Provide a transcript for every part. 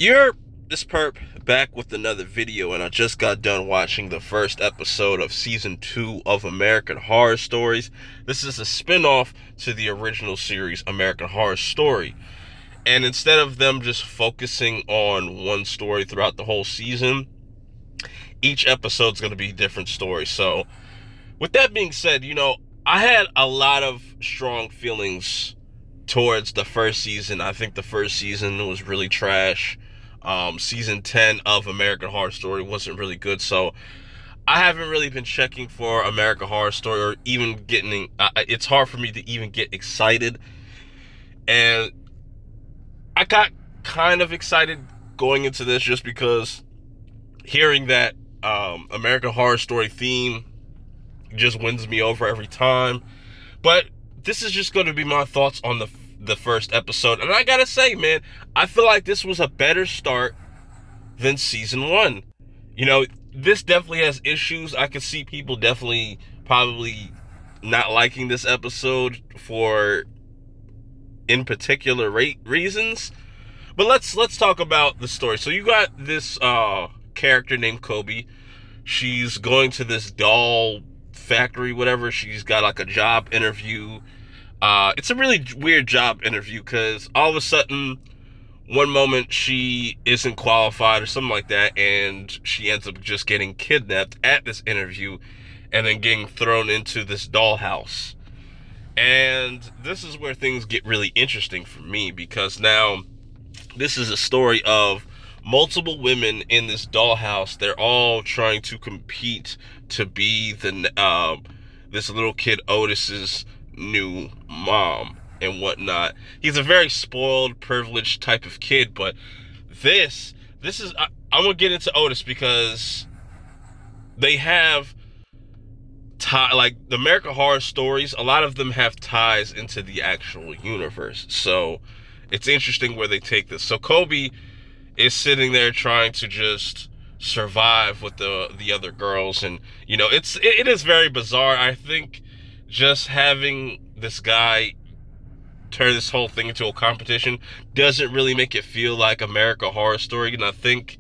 You're this perp back with another video, and I just got done watching the first episode of season 2 of American Horror Stories. This is a spin-off to the original series American Horror Story. And instead of them just focusing on one story throughout the whole season, each episode's going to be a different story. So, with that being said, I had a lot of strong feelings towards the first season. I think the first season was really trash. Season 10 of American Horror Story wasn't really good, so I haven't really been checking for American Horror Story or even getting. It's hard for me to even get excited, and I got kind of excited going into this just because hearing that American Horror Story theme just wins me over every time. But this is just going to be my thoughts on the first episode. And I gotta say, man, I feel like this was a better start than season 1. This definitely has issues. I could see people definitely probably not liking this episode for in particular reasons. But let's talk about the story. So you got this character named Kobe. She's going to this doll factory, whatever. She's got like a job interview. It's a really weird job interview because all of a sudden, one moment she isn't qualified or something like that, and she ends up just getting kidnapped at this interview and then getting thrown into this dollhouse. And this is where things get really interesting for me, because now this is a story of multiple women in this dollhouse. They're all trying to compete to be this little kid Otis's new mom and whatnot. He's a very spoiled, privileged type of kid, but this is I'm gonna get into Otis because they have like the American Horror Stories. A lot of them have ties into the actual universe, so it's interesting where they take this. So Kobe is sitting there trying to just survive with the other girls, and it is very bizarre. I think just having this guy turn this whole thing into a competition doesn't really make it feel like American Horror Story, and I think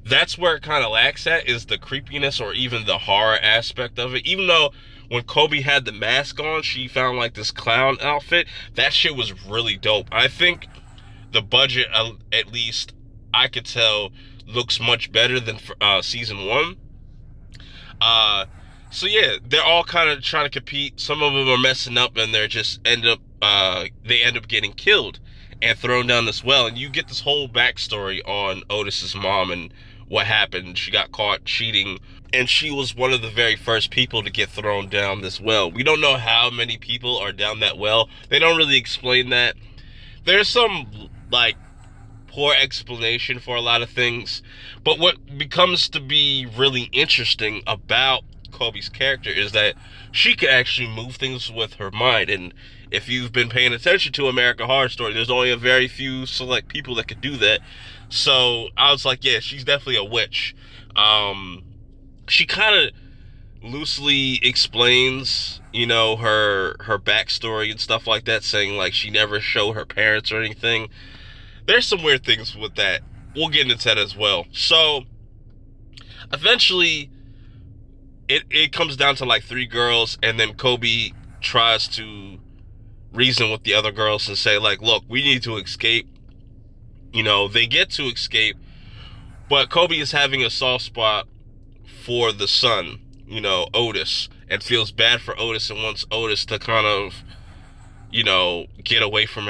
that's where it kind of lacks at, is the creepiness or even the horror aspect of it. Even though when Kobe had the mask on, she found like this clown outfit, that shit was really dope. I think the budget, at least I could tell, looks much better than season 1. So yeah, they're all kind of trying to compete. Some of them are messing up, and they end up getting killed and thrown down this well. And you get this whole backstory on Otis's mom and what happened. She got caught cheating, and she was one of the very first people to get thrown down this well. We don't know how many people are down that well. They don't really explain that. There's some like poor explanation for a lot of things, but what becomes to be really interesting about Kobe's character is that she can actually move things with her mind. And if you've been paying attention to American Horror Story, there's only a very few select people that could do that. So I was like, yeah, she's definitely a witch. She kind of loosely explains, her backstory and stuff like that, saying like she never showed her parents or anything. There's some weird things with that. We'll get into that as well. So eventually it comes down to like 3 girls, and then Kobe tries to reason with the other girls and say like, look, we need to escape. They get to escape, but Kobe is having a soft spot for the son, Otis, and feels bad for Otis and wants Otis to kind of, get away from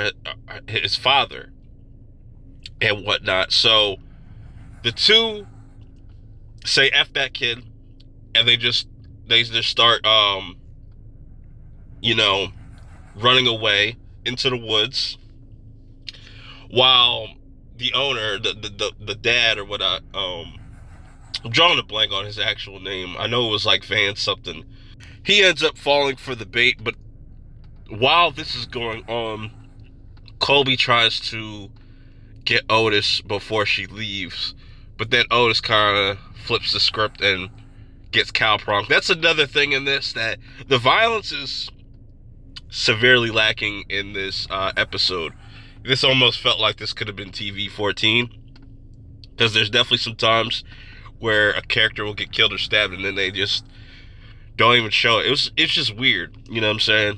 his father and whatnot. So the two say F that kid, and they just start running away into the woods, while the owner, the dad or what, I'm drawing a blank on his actual name. I know it was like Van something. He ends up falling for the bait, but while this is going on, Kobe tries to get Otis before she leaves, but then Otis kind of flips the script and gets cow-pronged. That's another thing in this, that the violence is severely lacking in this episode. This almost felt like this could have been TV-14. Because there's definitely some times where a character will get killed or stabbed and then they just don't even show it. It's just weird, you know what I'm saying?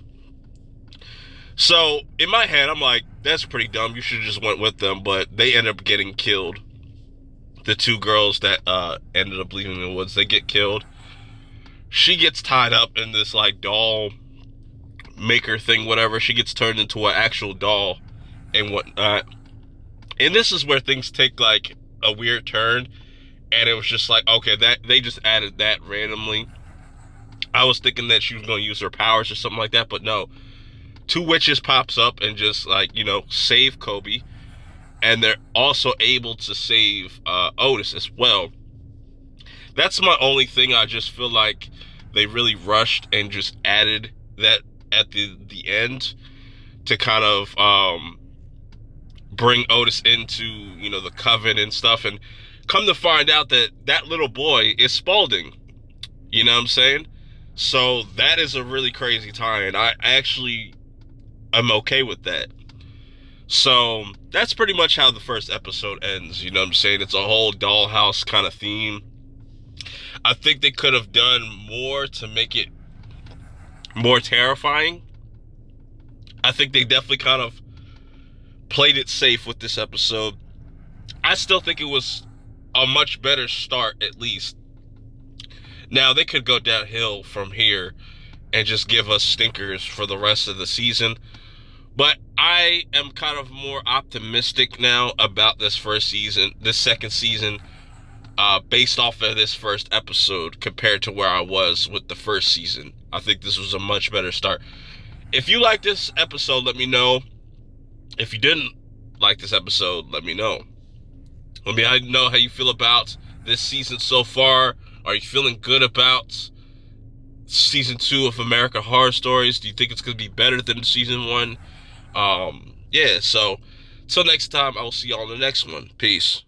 So in my head, I'm like, that's pretty dumb. You should have just went with them, but they end up getting killed. The two girls that ended up leaving the woods, they get killed. She gets tied up in this like doll maker thing, whatever. She gets turned into an actual doll and whatnot. And this is where things take like a weird turn. And it was just like, okay, that they just added that randomly. I was thinking that she was going to use her powers or something like that, but no. Two witches pops up and just like, you know, save Kobe. And they're also able to save Otis as well. That's my only thing. I just feel like they really rushed and just added that at the end to kind of bring Otis into, you know, the coven and stuff. And come to find out that that little boy is Spaulding. You know what I'm saying? So that is a really crazy tie. And I actually am okay with that. So that's pretty much how the first episode ends. You know what I'm saying? It's a whole dollhouse kind of theme. I think they could have done more to make it more terrifying. I think they definitely kind of played it safe with this episode. I still think it was a much better start, at least. Now, they could go downhill from here and just give us stinkers for the rest of the season. But I am kind of more optimistic now about this second season, based off of this first episode compared to where I was with the first season. I think this was a much better start. If you like this episode, let me know. If you didn't like this episode, let me know. Let me know how you feel about this season so far. Are you feeling good about season 2 of American Horror Stories? Do you think it's going to be better than season 1? Yeah, so till next time, I will see y'all in the next one. Peace.